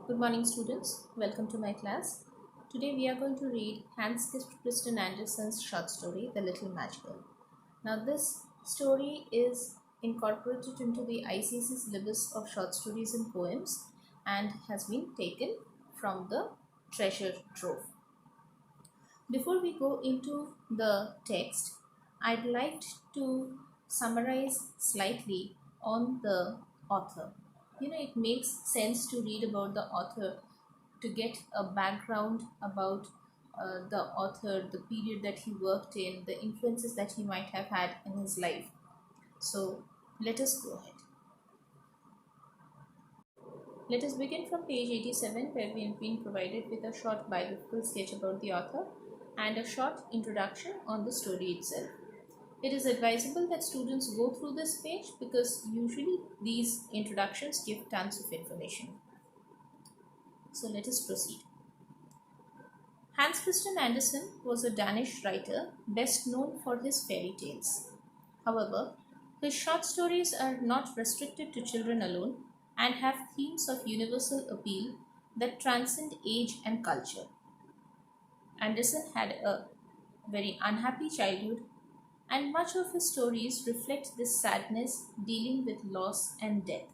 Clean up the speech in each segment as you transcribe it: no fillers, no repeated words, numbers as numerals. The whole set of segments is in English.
Good morning, students. Welcome to my class. Today we are going to read Hans Christian Andersen's short story, The Little Match Girl. Now, this story is incorporated into the ICC syllabus of short stories and poems and has been taken from the treasure trove. Before we go into the text, I'd like to summarize slightly on the author. It makes sense to read about the author to get a background about the author, the period that he worked in, the influences that he might have had in his life. So let us go ahead. Let us begin from page 87, where we have been provided with a short biographical sketch about the author and a short introduction on the story itself. It is advisable that students go through this page because usually these introductions give tons of information. So let us proceed. Hans Christian Andersen was a Danish writer best known for his fairy tales. However, his short stories are not restricted to children alone and have themes of universal appeal that transcend age and culture. Andersen had a very unhappy childhood, and much of his stories reflect this sadness dealing with loss and death.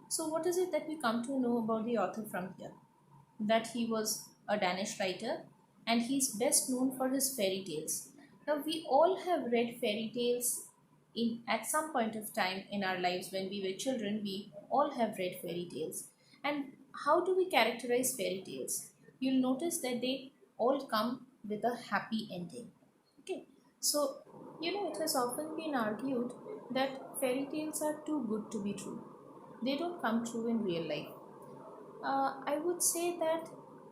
So, what is it that we come to know about the author from here? That he was a Danish writer and he's best known for his fairy tales. Now, we all have read fairy tales at some point of time in our lives. When we were children, we all have read fairy tales. And how do we characterize fairy tales? You'll notice that they all come with a happy ending. Okay, so it has often been argued that fairy tales are too good to be true. They don't come true in real life. I would say that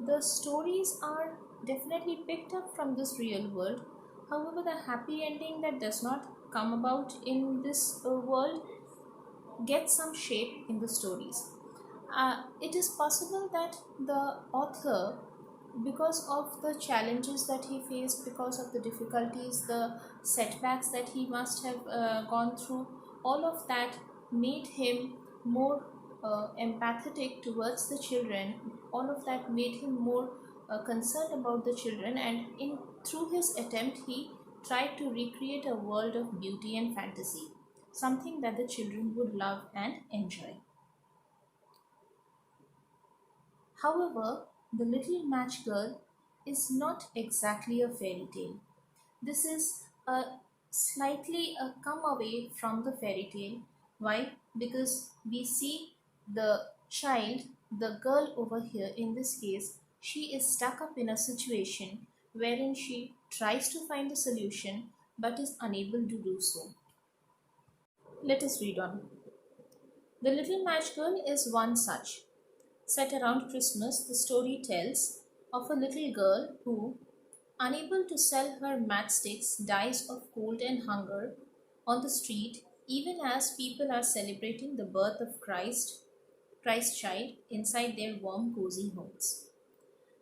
the stories are definitely picked up from this real world. However, the happy ending that does not come about in this world gets some shape in the stories. It is possible that the author, because of the challenges that he faced, because of the difficulties, the setbacks that he must have gone through, all of that made him more empathetic towards the children. All of that made him more concerned about the children, and in through his attempt he tried to recreate a world of beauty and fantasy, something that the children would love and enjoy. However, The Little Match Girl is not exactly a fairy tale. This is a slightly a come away from the fairy tale. Why? Because we see the child, the girl over here in this case, she is stuck up in a situation wherein she tries to find a solution but is unable to do so. Let us read on. The Little Match Girl is one such. Set around Christmas, the story tells of a little girl who, unable to sell her matchsticks, dies of cold and hunger on the street even as people are celebrating the birth of Christ child, inside their warm, cozy homes.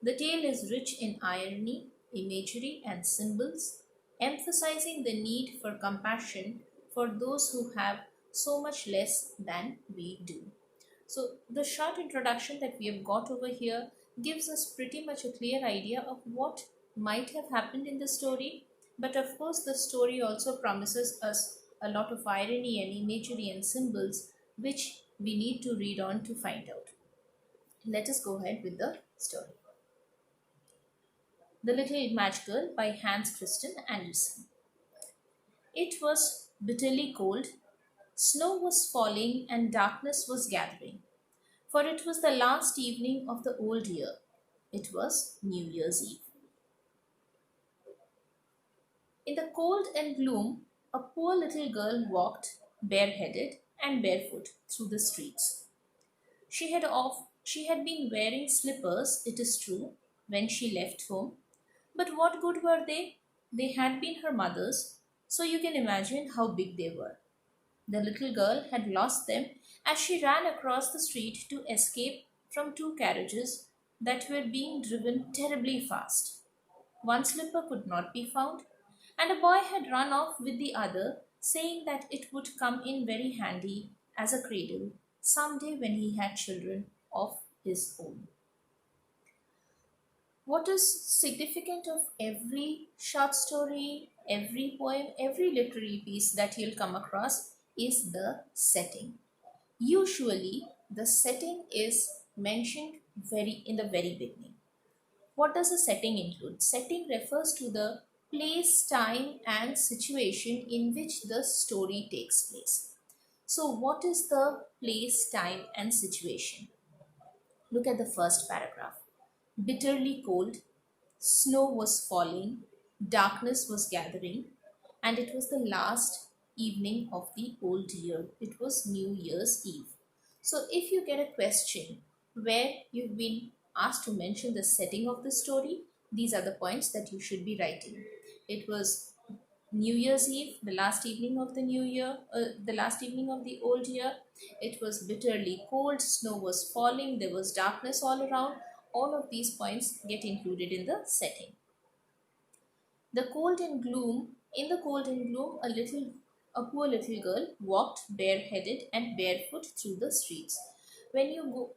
The tale is rich in irony, imagery, and symbols, emphasizing the need for compassion for those who have so much less than we do. So, the short introduction that we have got over here gives us pretty much a clear idea of what might have happened in the story. But of course, the story also promises us a lot of irony and imagery and symbols which we need to read on to find out. Let us go ahead with the story. The Little Match Girl by Hans Christian Andersen. It was bitterly cold. Snow was falling and darkness was gathering, for it was the last evening of the old year. It was New Year's Eve. In the cold and gloom, a poor little girl walked, bareheaded and barefoot, through the streets. She had been wearing slippers, it is true, when she left home, but what good were they? They had been her mother's, so you can imagine how big they were. The little girl had lost them as she ran across the street to escape from two carriages that were being driven terribly fast. One slipper could not be found, and a boy had run off with the other, saying that it would come in very handy as a cradle some day when he had children of his own. What is significant of every short story, every poem, every literary piece that you'll come across is the setting. Usually, the setting is mentioned in the very beginning. What does a setting include? Setting refers to the place, time, and situation in which the story takes place. So, what is the place, time, and situation? Look at the first paragraph. Bitterly cold, snow was falling, darkness was gathering, and it was the last evening of the old year. It was New Year's Eve. So, if you get a question where you've been asked to mention the setting of the story, these are the points that you should be writing. It was New Year's Eve, the last evening of the new year, the last evening of the old year. It was bitterly cold, snow was falling, there was darkness all around. All of these points get included in the setting. The cold and gloom, in the cold and gloom, a poor little girl walked bareheaded and barefoot through the streets. When you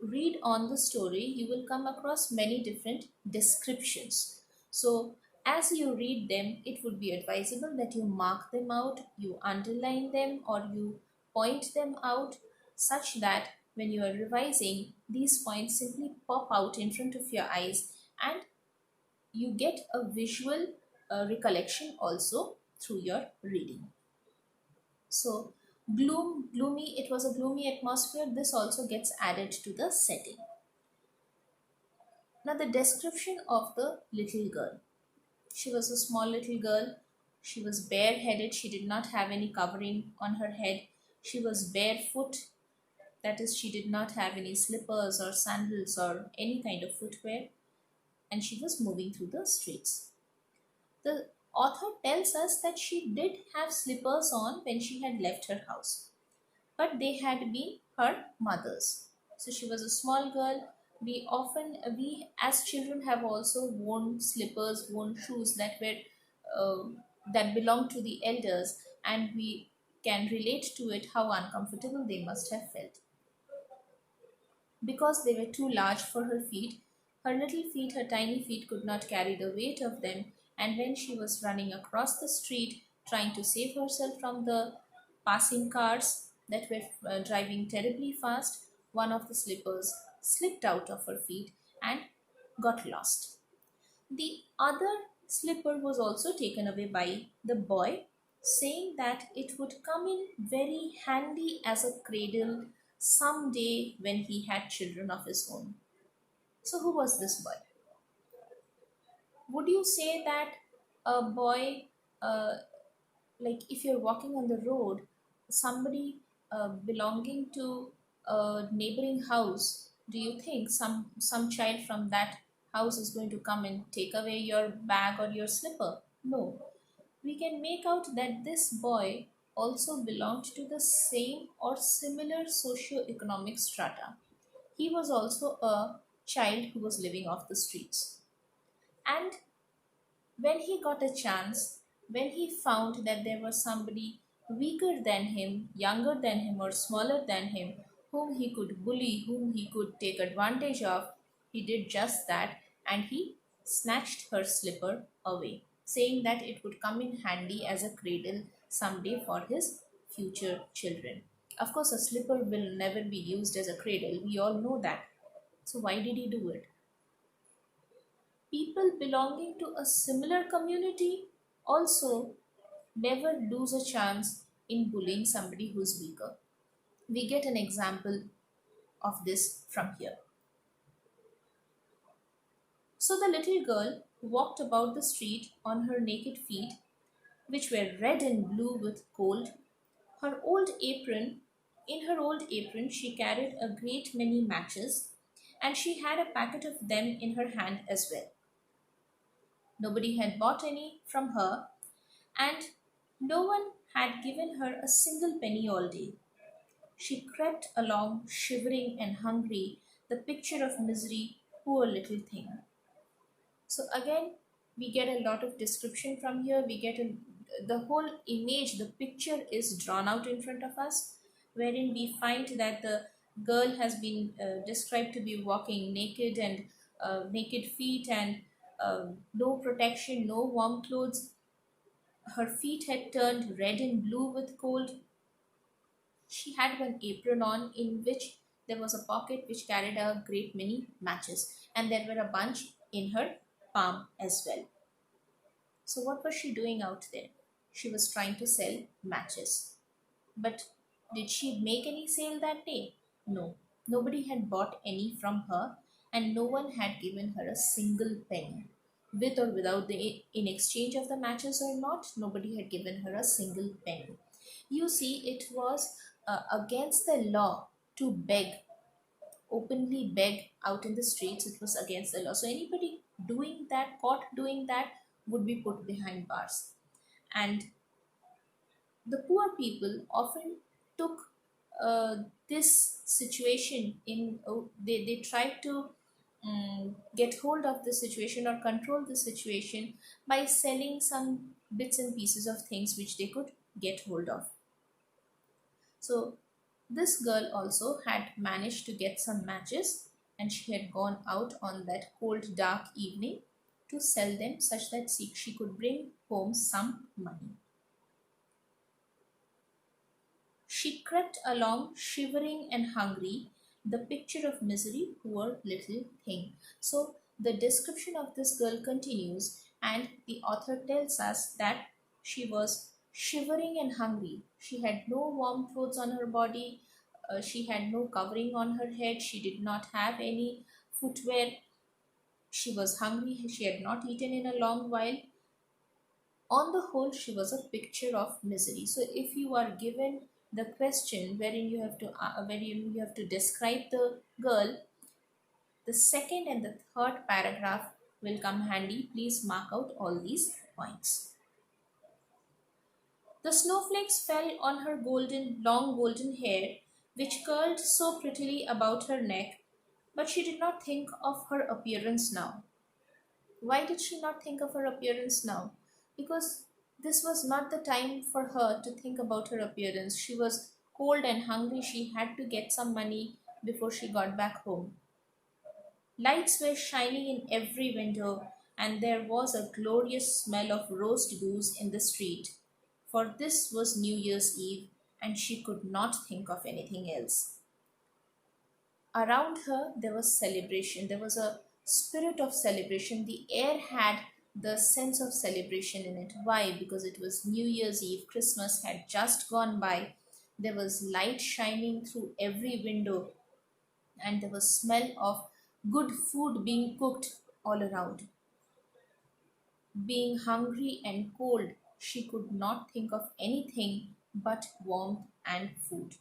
read on the story, you will come across many different descriptions. So, as you read them, it would be advisable that you mark them out, you underline them, or you point them out such that when you are revising, these points simply pop out in front of your eyes and you get a visual recollection also through your reading. So, gloomy, it was a gloomy atmosphere. This also gets added to the setting. Now, the description of the little girl. She was a small little girl. She was bareheaded. She did not have any covering on her head. She was barefoot. That is, she did not have any slippers or sandals or any kind of footwear. And she was moving through the streets. The author tells us that she did have slippers on when she had left her house, but they had been her mother's. So she was a small girl. We as children have also worn slippers, worn shoes uh, that belonged to the elders, and we can relate to it how uncomfortable they must have felt. Because they were too large for her feet, her little feet, her tiny feet could not carry the weight of them, and when she was running across the street trying to save herself from the passing cars that were driving terribly fast, one of the slippers slipped out of her feet and got lost. The other slipper was also taken away by the boy, saying that it would come in very handy as a cradle someday when he had children of his own. So, who was this boy? Would you say that a boy, uh, like if you're walking on the road, somebody belonging to a neighboring house, do you think some child from that house is going to come and take away your bag or your slipper? No. We can make out that this boy also belonged to the same or similar socio-economic strata. He was also a child who was living off the streets. And when he got a chance, when he found that there was somebody weaker than him, younger than him, or smaller than him, whom he could bully, whom he could take advantage of, he did just that and he snatched her slipper away, saying that it would come in handy as a cradle someday for his future children. Of course, a slipper will never be used as a cradle, we all know that. So, why did he do it? People belonging to a similar community also never lose a chance in bullying somebody who's weaker. We get an example of this from here. So the little girl walked about the street on her naked feet, which were red and blue with cold. Her old apron, in her old apron, she carried a great many matches, and she had a packet of them in her hand as well. Nobody had bought any from her, and no one had given her a single penny all day. She crept along, shivering and hungry, the picture of misery, poor little thing. So again, we get a lot of description from here. The whole image, the picture is drawn out in front of us, wherein we find that the girl has been described to be walking naked and naked feet and no protection, no warm clothes. Her feet had turned red and blue with cold. She had one apron on in which there was a pocket which carried a great many matches, and there were a bunch in her palm as well. So, what was she doing out there? She was trying to sell matches. But did she make any sale that day? No. Nobody had bought any from her, and no one had given her a single penny. With or without in exchange of the matches or not, nobody had given her a single penny. You see, it was against the law to beg, openly beg out in the streets. It was against the law. So anybody doing that, caught doing that, would be put behind bars. And the poor people often took this situation in they tried to get hold of the situation or control the situation by selling some bits and pieces of things which they could get hold of. So this girl also had managed to get some matches, and she had gone out on that cold dark evening to sell them such that she could bring home some money. She crept along, shivering and hungry, the picture of misery, poor little thing. So, the description of this girl continues, and the author tells us that she was shivering and hungry. She had no warm clothes on her body, she had no covering on her head, she did not have any footwear. She was hungry, she had not eaten in a long while. On the whole, she was a picture of misery. So if you are given the question wherein you have to describe the girl, the second and the third paragraph will come handy. Please mark out all these points. The snowflakes fell on her long golden hair, which curled so prettily about her neck, but she did not think of her appearance now. Why did she not think of her appearance now? Because this was not the time for her to think about her appearance. She was cold and hungry. She had to get some money before she got back home. Lights were shining in every window, and there was a glorious smell of roast goose in the street. For this was New Year's Eve, and she could not think of anything else. Around her there was celebration. There was a spirit of celebration. The air had the sense of celebration in it. Why? Because it was New Year's Eve. Christmas had just gone by. There was light shining through every window, and there was smell of good food being cooked all around. Being hungry and cold, she could not think of anything but warmth and food.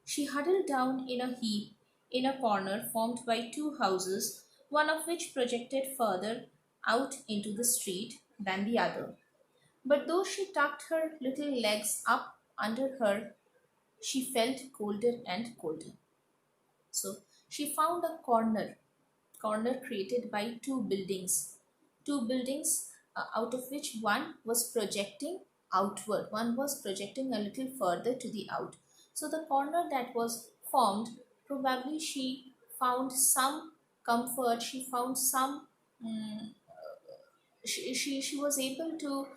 She huddled down in a heap in a corner formed by two houses, one of which projected further out into the street than the other. But though she tucked her little legs up under her, she felt colder and colder. So she found a corner created by two buildings out of which one was projecting outward, one was projecting a little further to the out. So the corner that was formed, probably she found some comfort, she found some mm, she was able to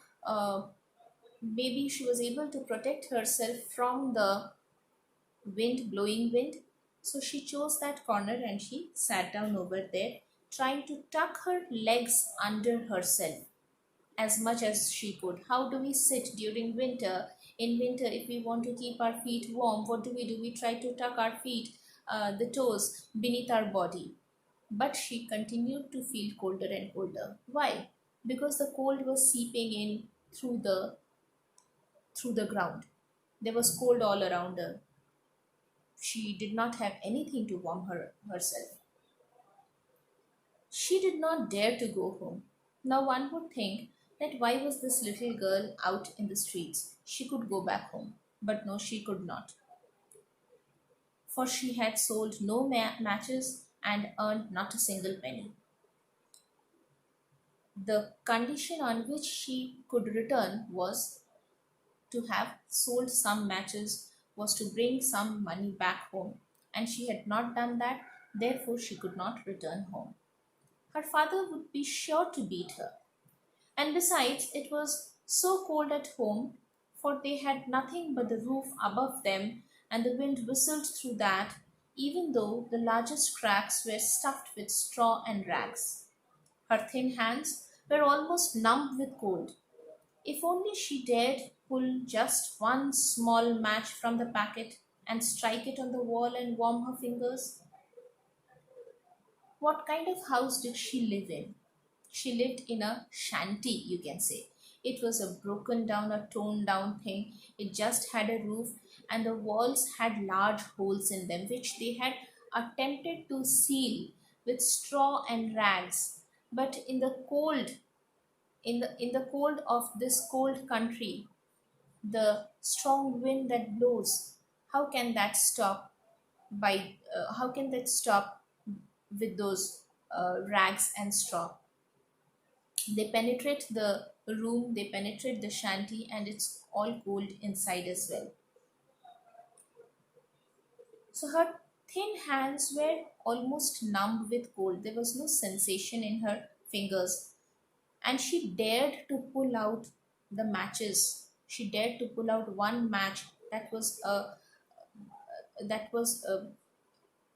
maybe she was able to protect herself from the blowing wind. So she chose that corner and she sat down over there, trying to tuck her legs under herself as much as she could. How do we sit during winter? In winter, if we want to keep our feet warm, what do? We try to tuck our feet, the toes, beneath our body. But she continued to feel colder and colder. Why? Because the cold was seeping in through the ground. There was cold all around her. She did not have anything to warm herself. She did not dare to go home. Now one would think that why was this little girl out in the streets? She could go back home. But no, she could not. For she had sold no matches and earned not a single penny. The condition on which she could return was to have sold some matches was to bring some money back home, and she had not done that, therefore, she could not return home. Her father would be sure to beat her. And besides, it was so cold at home, for they had nothing but the roof above them, and the wind whistled through that, even though the largest cracks were stuffed with straw and rags. Her thin hands were almost numb with cold. If only she dared pull just one small match from the packet and strike it on the wall and warm her fingers. What kind of house did she live in? She lived in a shanty, you can say. It was a broken down, a toned down thing. It just had a roof, and the walls had large holes in them, which they had attempted to seal with straw and rags. But in the cold of this cold country, the strong wind that blows, how can that stop how can that stop with those rags and straw? They penetrate the room, they penetrate the shanty, and it's all cold inside as well. So her thin hands were almost numb with cold. There was no sensation in her fingers, and she dared to pull out the matches. She dared to pull out one match that was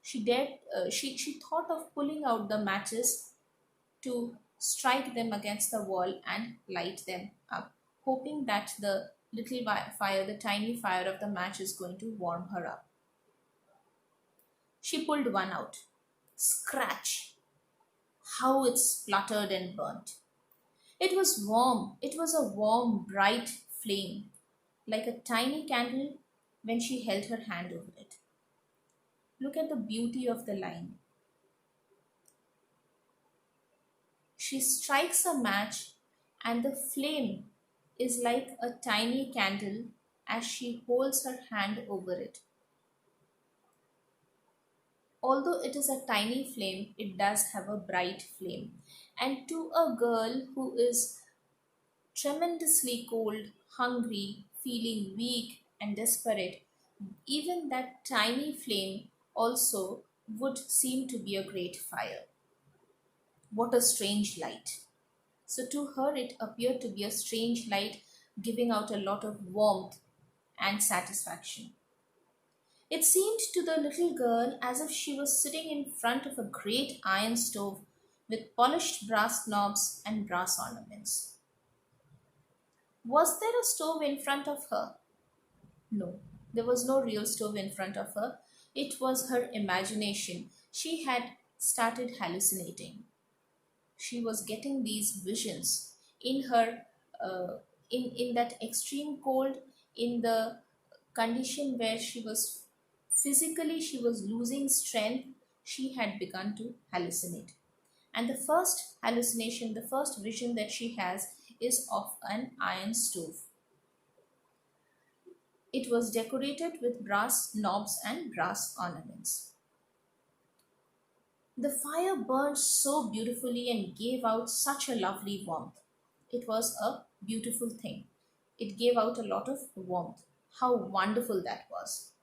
she thought of pulling out the matches to strike them against the wall and light them up, hoping that the fire, the tiny fire of the match, is going to warm her up. She pulled one out. Scratch! How it spluttered and burnt. It was warm. It was a warm, bright flame, like a tiny candle when she held her hand over it. Look at the beauty of the line. She strikes a match, and the flame is like a tiny candle as she holds her hand over it. Although it is a tiny flame, it does have a bright flame. And to a girl who is tremendously cold, hungry, feeling weak and desperate, even that tiny flame also would seem to be a great fire. What a strange light! So to her, it appeared to be a strange light giving out a lot of warmth and satisfaction. It seemed to the little girl as if she was sitting in front of a great iron stove with polished brass knobs and brass ornaments. Was there a stove in front of her? No, there was no real stove in front of her. It was her imagination. She had started hallucinating. She was getting these visions in her in that extreme cold, in the condition where she was losing strength. She had begun to hallucinate, and the first hallucination, the first vision that she has, is of an iron stove. It was decorated with brass knobs and brass ornaments. The fire burned so beautifully and gave out such a lovely warmth. It was a beautiful thing. It gave out a lot of warmth. How wonderful that was.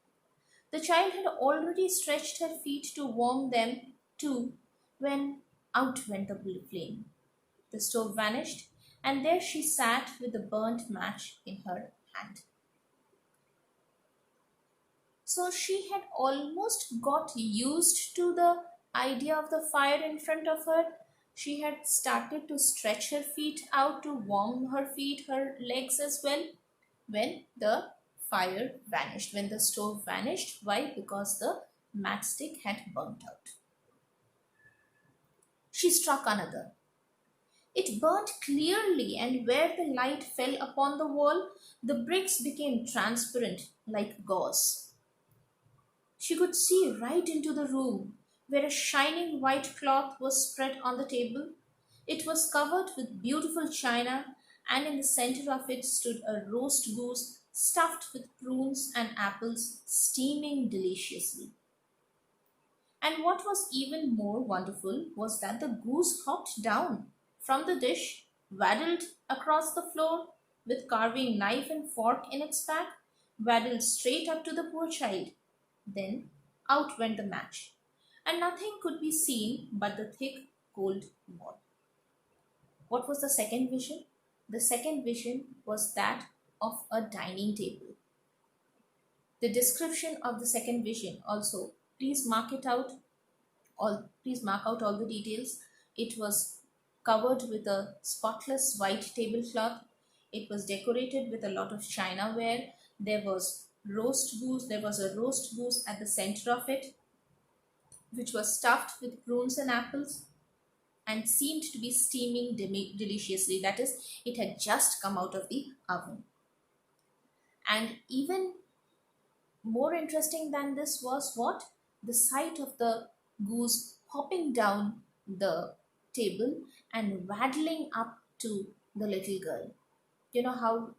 The child had already stretched her feet to warm them too when out went the flame. The stove vanished, and there she sat with the burnt match in her hand. So she had almost got used to the idea of the fire in front of her. She had started to stretch her feet out to warm her feet, her legs as well, when the fire vanished, when the stove vanished. Why? Because the matchstick had burnt out. She struck another. It burnt clearly, and where the light fell upon the wall, the bricks became transparent like gauze. She could see right into the room, where a shining white cloth was spread on the table. It was covered with beautiful china, and in the center of it stood a roast goose stuffed with prunes and apples, steaming deliciously. And what was even more wonderful was that the goose hopped down from the dish, waddled across the floor with carving knife and fork in its back, waddled straight up to the poor child. Then out went the match, and nothing could be seen but the thick, cold wall. What was the second vision? The second vision was that of a dining table. The description of the second vision also, please mark it out please mark out all the details. It was covered with a spotless white tablecloth. It was decorated with a lot of chinaware. There was a roast goose at the center of it, which was stuffed with prunes and apples and seemed to be steaming deliciously. That is, it had just come out of the oven. And even more interesting than this was what? The sight of the goose hopping down the table and waddling up to the little girl. You know how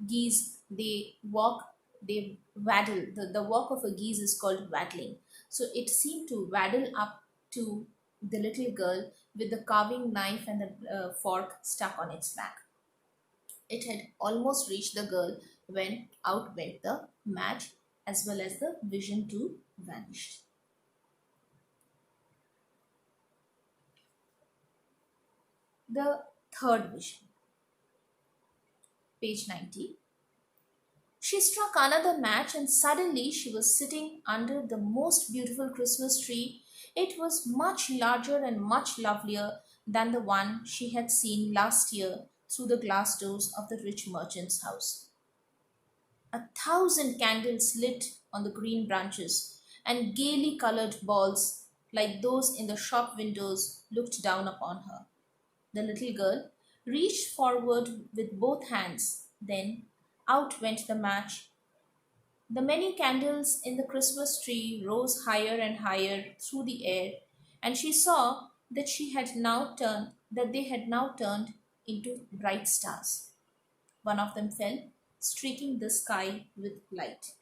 geese, they walk, they waddle. The walk of a geese is called waddling. So it seemed to waddle up to the little girl with the carving knife and the fork stuck on its back. It had almost reached the girl when out went the match, as well as the vision too vanished. The third vision, page 90. She struck another match, and suddenly she was sitting under the most beautiful Christmas tree. It was much larger and much lovelier than the one she had seen last year through the glass doors of the rich merchant's house. 1,000 candles lit on the green branches, and gaily colored balls, like those in the shop windows, looked down upon her. The little girl reached forward with both hands. Then out went the match. The many candles in the Christmas tree rose higher and higher through the air, and she saw that they had now turned into bright stars. One of them fell, streaking the sky with light.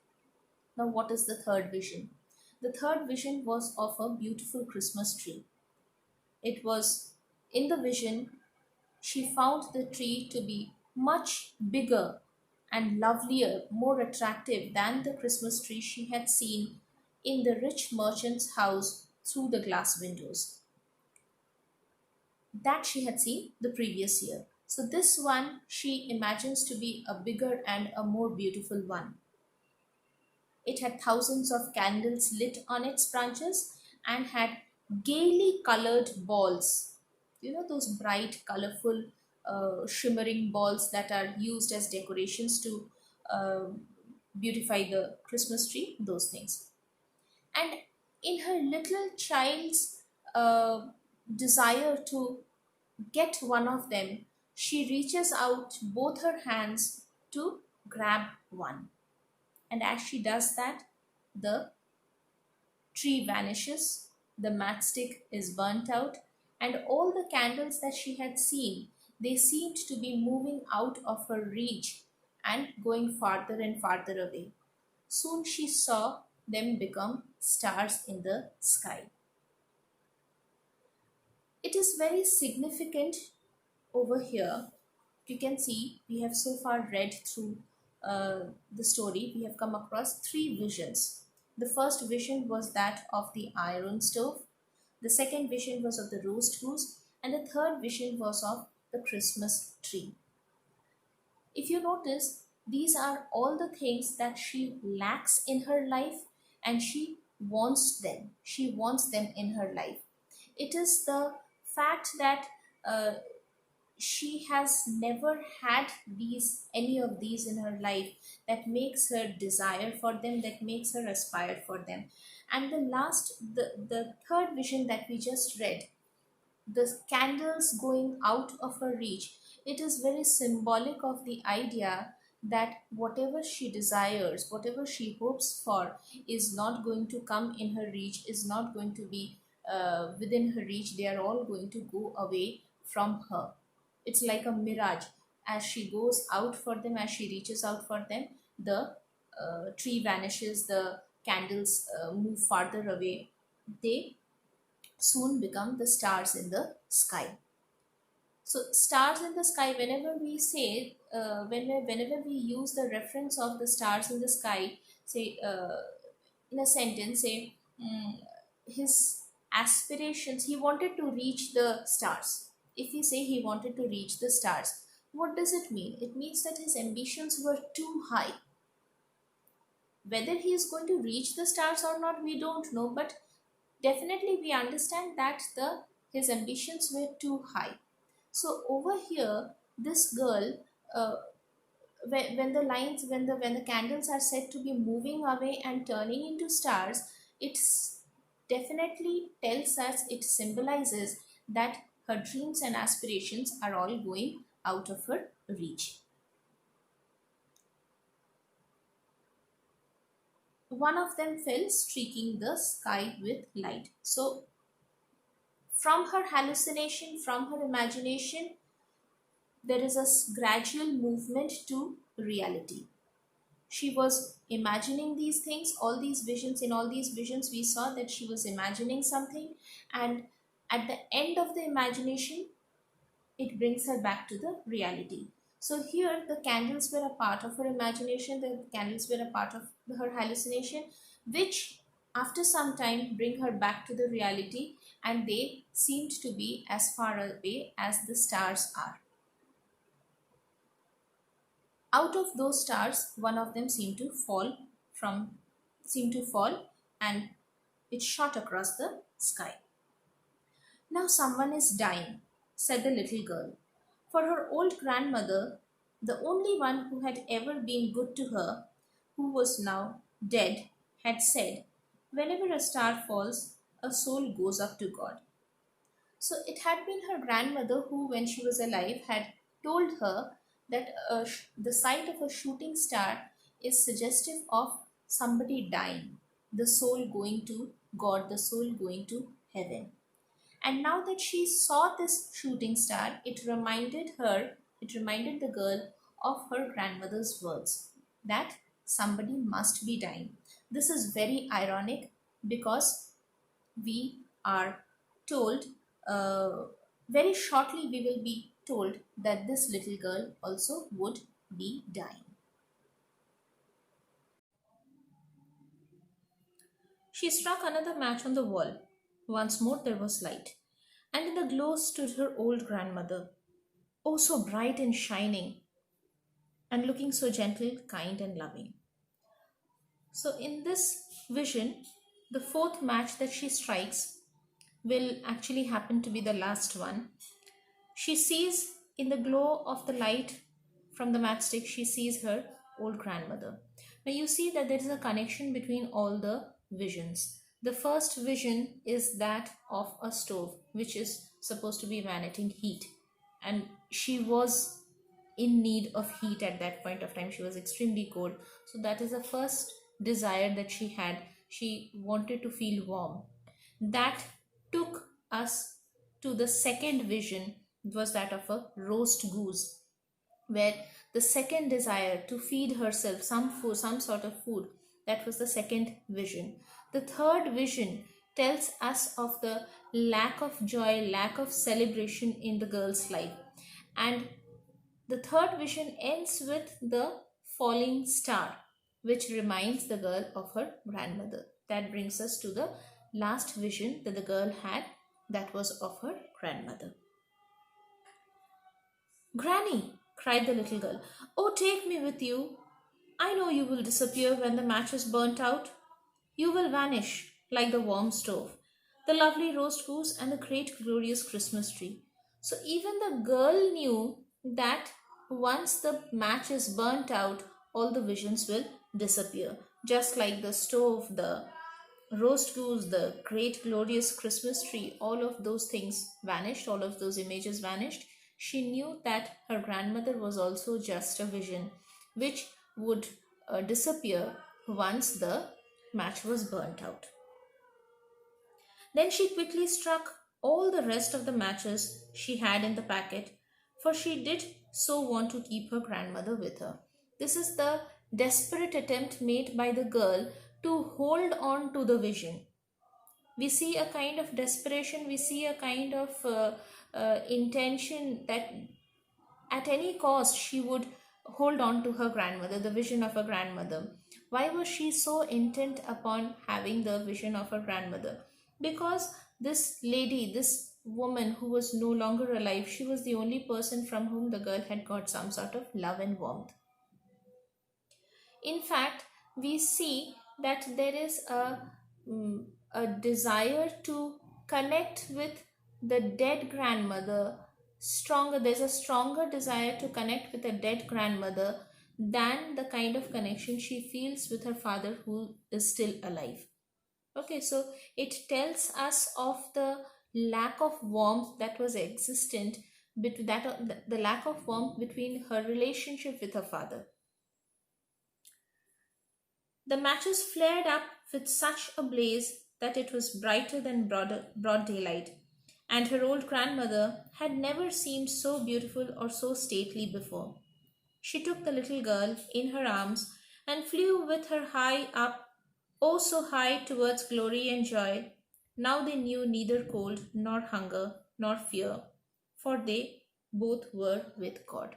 Now, what is the third vision? The third vision was of a beautiful Christmas tree. It was in the vision, she found the tree to be much bigger and lovelier, more attractive than the Christmas tree she had seen in the rich merchant's house through the glass windows that she had seen the previous year. So, this one she imagines to be a bigger and a more beautiful one. It had thousands of candles lit on its branches and had gaily colored balls. You know, those bright, colorful, shimmering balls that are used as decorations to uh, beautify the Christmas tree, those things. And in her little child's desire to get one of them, she reaches out both her hands to grab one. And as she does that, the tree vanishes, the matchstick is burnt out, and all the candles that she had seen, they seemed to be moving out of her reach and going farther and farther away. Soon she saw them become stars in the sky. It is very significant over here. You can see we have so far read through the story. We have come across three visions. The first vision was that of the iron stove, the second vision was of the roast goose, and the third vision was of the Christmas tree. If you notice, these are all the things that she lacks in her life, and she wants them. She wants them in her life. It is the fact that uh, she has never had any of these in her life that makes her desire for them, that makes her aspire for them. And the third vision that we just read, the candles going out of her reach, it is very symbolic of the idea that whatever she desires, whatever she hopes for, is not going to come in her reach, is not going to be within her reach. They are all going to go away from her. It's like a mirage. As she goes out for them, as she reaches out for them, the tree vanishes, the candles move farther away. They soon become the stars in the sky. So stars in the sky, whenever we say, whenever we use the reference of the stars in the sky, say in a sentence, say his aspirations, he wanted to reach the stars. If we say he wanted to reach the stars, what does it mean? It means that his ambitions were too high. Whether he is going to reach the stars or not, we don't know, but definitely we understand that the his ambitions were too high. So over here, this girl, uh, when the lines, when the candles are said to be moving away and turning into stars, it's definitely tells us, it symbolizes that her dreams and aspirations are all going out of her reach. One of them fell, streaking the sky with light. So from her hallucination, from her imagination, there is a gradual movement to reality. She was imagining these things, all these visions. In all these visions, we saw that she was imagining something, and at the end of the imagination, it brings her back to the reality. So here, the candles were a part of her imagination, the candles were a part of her hallucination, which after some time bring her back to the reality, and they seemed to be as far away as the stars are. Out of those stars, one of them from seemed to fall, and it shot across the sky. Now someone is dying, said the little girl. For her old grandmother, the only one who had ever been good to her, who was now dead, had said, whenever a star falls, a soul goes up to God. So it had been her grandmother who, when she was alive, had told her that the sight of a shooting star is suggestive of somebody dying, the soul going to God, the soul going to heaven. And now that she saw this shooting star, it reminded the girl of her grandmother's words that somebody must be dying. This is very ironic because we are told, uh, very shortly we will be told that this little girl also would be dying. She struck another match on the wall. Once more there was light, and in the glow stood her old grandmother, oh so bright and shining, and looking so gentle, kind, and loving. So, in this vision, the fourth match that she strikes will actually happen to be the last one. She sees in the glow of the light from the matchstick, she sees her old grandmother. Now, you see that there is a connection between all the visions. The first vision is that of a stove, which is supposed to be emanating heat, and she was in need of heat at that point of time. She was extremely cold. So that is the first desire that she had. She wanted to feel warm. That took us to the second vision. It was that of a roast goose, where the second desire to feed herself some food, some sort of food, that was the second vision. The third vision tells us of the lack of joy, lack of celebration in the girl's life. And the third vision ends with the falling star, which reminds the girl of her grandmother. That brings us to the last vision that the girl had, that was of her grandmother. Granny, cried the little girl, oh, take me with you. I know you will disappear when the match is burnt out. You will vanish like the warm stove, the lovely roast goose, and the great glorious Christmas tree. So even the girl knew that once the match is burnt out, all the visions will disappear. Just like the stove, the roast goose, the great glorious Christmas tree, all of those things vanished, all of those images vanished. She knew that her grandmother was also just a vision which would disappear once the match was burnt out. Then she quickly struck all the rest of the matches she had in the packet, for she did so want to keep her grandmother with her. This is the desperate attempt made by the girl to hold on to the vision. We see a kind of desperation, we see a kind of intention that at any cost she would hold on to her grandmother, the vision of her grandmother. Why was she so intent upon having the vision of her grandmother? Because this lady, this woman who was no longer alive, she was the only person from whom the girl had got some sort of love and warmth. In fact, we see that there is a desire to connect with the dead grandmother stronger. There's a stronger desire to connect with a dead grandmother than the kind of connection she feels with her father who is still alive. Okay, so it tells us of the lack of warmth that was existent between the lack of warmth between her relationship with her father. The matches flared up with such a blaze that it was brighter than broad daylight, and her old grandmother had never seemed so beautiful or so stately before. She took the little girl in her arms and flew with her high up, oh so high towards glory and joy. Now they knew neither cold nor hunger nor fear, for they both were with God.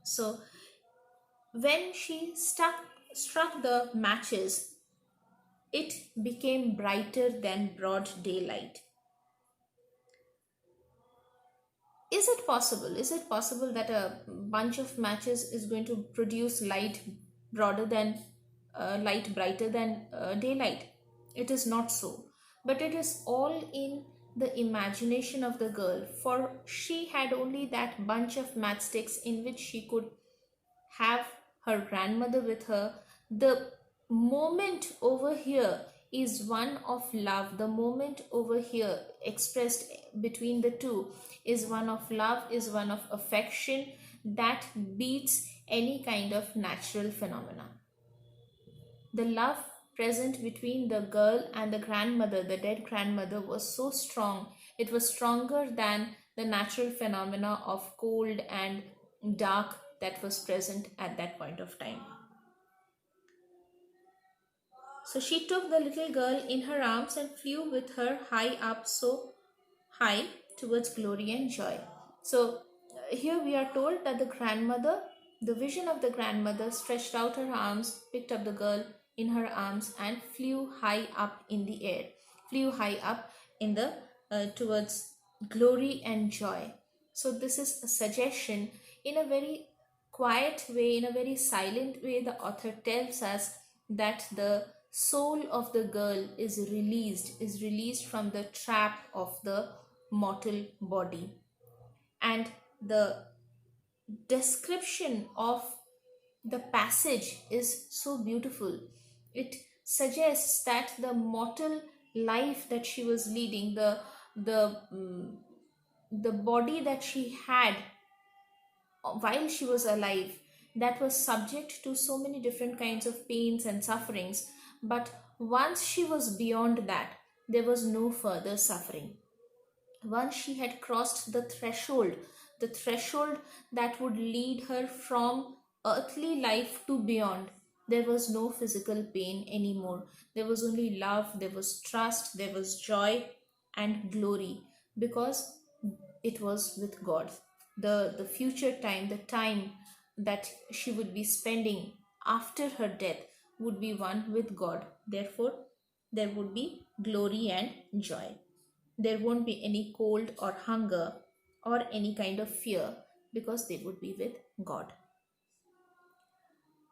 So when she struck the matches, it became brighter than broad daylight. Is it possible? Is it possible that a bunch of matches is going to produce light broader than light brighter than daylight? It is not so. But it is all in the imagination of the girl, for she had only that bunch of matchsticks in which she could have her grandmother with her. The moment over here is one of love. The moment over here expressed between the two is one of love, is one of affection that beats any kind of natural phenomena. The love present between the girl and the grandmother, the dead grandmother, was so strong. It was stronger than the natural phenomena of cold and dark that was present at that point of time. So she took the little girl in her arms and flew with her high up, so high towards glory and joy. So here we are told that the grandmother, the vision of the grandmother, stretched out her arms, picked up the girl in her arms and flew high up in the air, flew high up in the towards glory and joy. So this is a suggestion. In a very quiet way, in a very silent way, the author tells us that the soul of the girl is released from the trap of the mortal body. And the description of the passage is so beautiful. It suggests that the mortal life that she was leading, the mm, the body that she had while she was alive, that was subject to so many different kinds of pains and sufferings, but once she was beyond that, there was no further suffering. Once she had crossed the threshold that would lead her from earthly life to beyond, there was no physical pain anymore. There was only love, there was trust, there was joy and glory, because it was with God. The future time, the time that she would be spending after her death, would be one with God. Therefore, there would be glory and joy. There won't be any cold or hunger or any kind of fear, because they would be with God.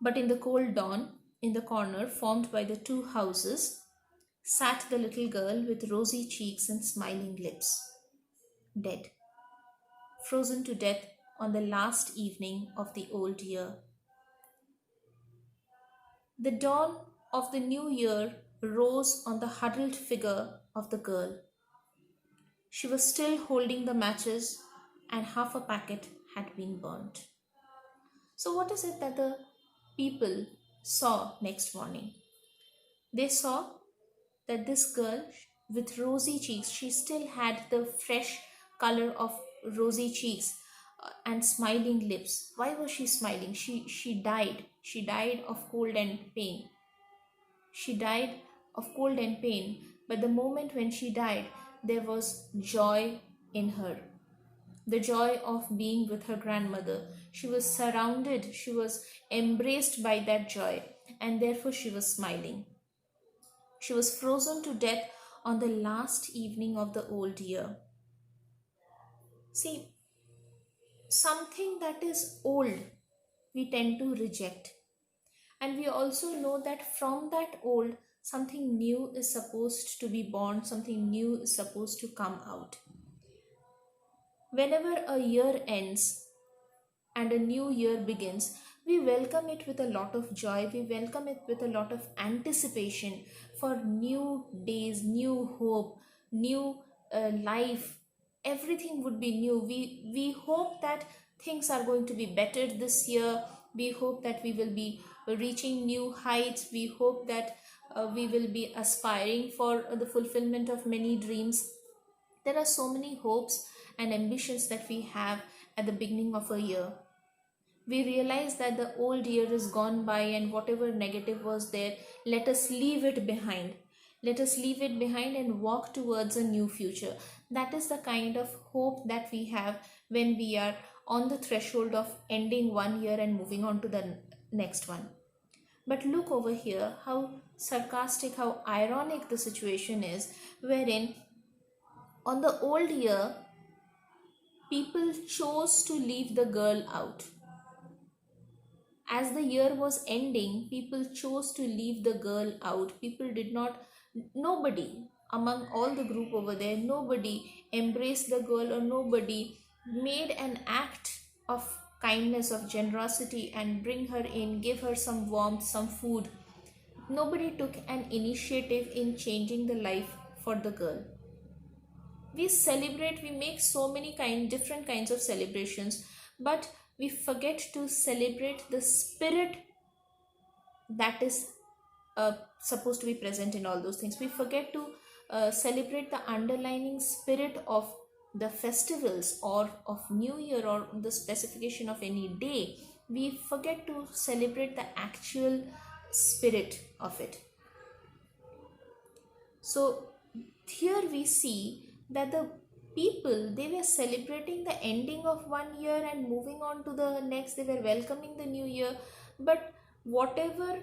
But in the cold dawn, in the corner formed by the two houses, sat the little girl with rosy cheeks and smiling lips, dead, frozen to death on the last evening of the old year. The dawn of the new year rose on the huddled figure of the girl. She was still holding the matches, and half a packet had been burnt. So, what is it that the people saw next morning? They saw that this girl with rosy cheeks, she still had the fresh color of rosy cheeks and smiling lips. Why was she smiling? She died. She died of cold and pain. She died of cold and pain, but the moment when she died, there was joy in her. the joy of being with her grandmother. She was surrounded, she was embraced by that joy, and therefore she was smiling. She was frozen to death on the last evening of the old year. See, something that is old, we tend to reject. And we also know that from that old, something new is supposed to be born, something new is supposed to come out. Whenever a year ends and a new year begins, we welcome it with a lot of joy, we welcome it with a lot of anticipation for new days, new hope, new life. Everything would be new. We hope that things are going to be better this year. We hope that we will be reaching new heights. We hope that we will be aspiring for the fulfillment of many dreams. There are so many hopes and ambitions that we have at the beginning of a year. We realize that the old year is gone by, and whatever negative was there, let us leave it behind. Let us leave it behind and walk towards a new future. That is the kind of hope that we have when we are on the threshold of ending one year and moving on to the next one. But look over here, how sarcastic, how ironic the situation is, wherein on the old year, people chose to leave the girl out. As the year was ending, people chose to leave the girl out. People did not, nobody among all the group over there, nobody embraced the girl, or nobody made an act of kindness, of generosity, and bring her in, give her some warmth, some food. Nobody took an initiative in changing the life for the girl. We celebrate, we make so many different kinds of celebrations, but we forget to celebrate the spirit that is supposed to be present in all those things. We forget to celebrate the underlying spirit of the festivals or of new year or the specification of any day. We forget to celebrate the actual spirit of it. So here we see that the people, they were celebrating the ending of one year and moving on to the next. They were welcoming the new year, but whatever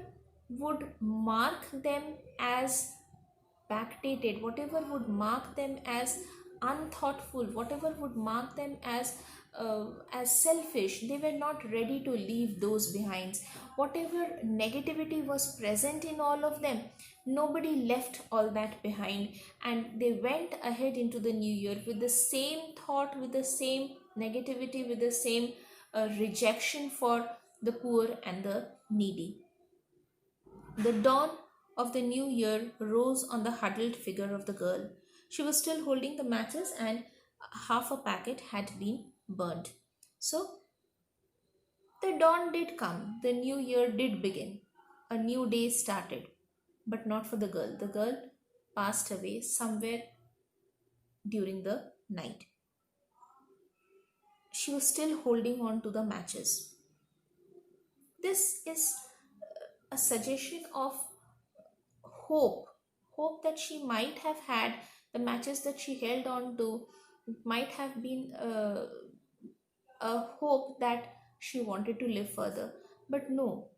would mark them as backdated, whatever would mark them as unthoughtful, whatever would mark them as selfish, they were not ready to leave those behind. Whatever negativity was present in all of them, nobody left all that behind, and they went ahead into the new year with the same thought, with the same negativity, with the same rejection for the poor and the needy. The dawn of the new year rose on the huddled figure of the girl. She was still holding the matches, and half a packet had been burnt. So, the dawn did come, the new year did begin. A new day started, but not for the girl. The girl passed away somewhere during the night. She was still holding on to the matches. This is a suggestion of hope that she might have had. The matches that she held on to might have been a hope that she wanted to live further. But no,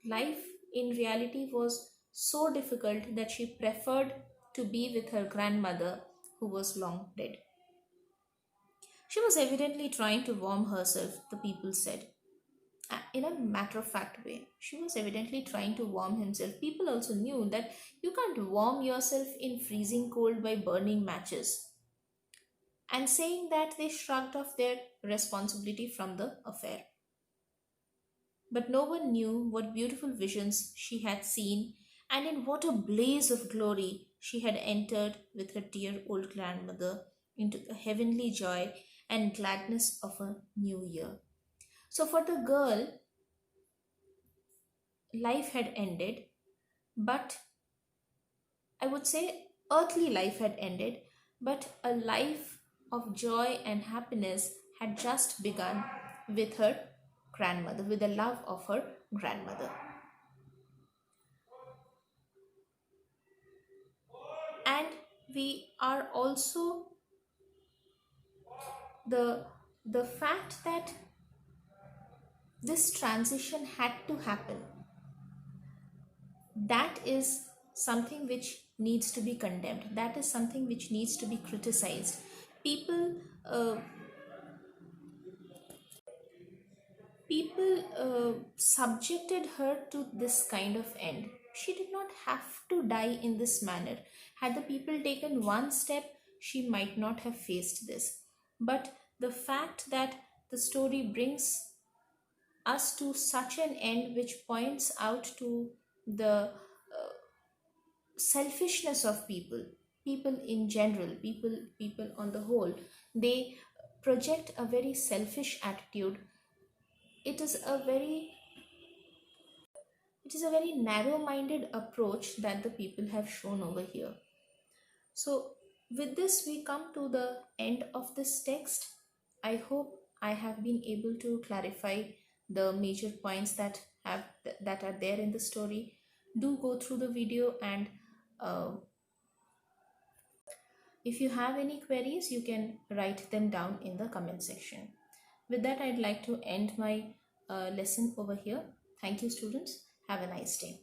life in reality was so difficult that she preferred to be with her grandmother, who was long dead. She was evidently trying to warm herself, the people said. In a matter of fact way, she was evidently trying to warm himself. People also knew that you can't warm yourself in freezing cold by burning matches. And saying that, they shrugged off their responsibility from the affair. But no one knew what beautiful visions she had seen, and in what a blaze of glory she had entered with her dear old grandmother into the heavenly joy and gladness of a new year. So, for the girl, life had ended, but I would say earthly life had ended, but a life of joy and happiness had just begun with her grandmother, with the love of her grandmother. And we are also the the fact that this transition had to happen, that is something which needs to be condemned, that is something which needs to be criticized. People uh, subjected her to this kind of end. She did not have to die in this manner. Had the people taken one step, she might not have faced this. But the fact that the story brings us to such an end, which points out to the selfishness of people in general, people on the whole, they project a very selfish attitude. It is a very narrow minded approach that the people have shown over here. So with this we come to the end of this text. I hope I have been able to clarify the major points that are there in the story. Do go through the video, and uh, if you have any queries, you can write them down in the comment section. With that, I'd like to end my lesson over here. Thank you, students. Have a nice day.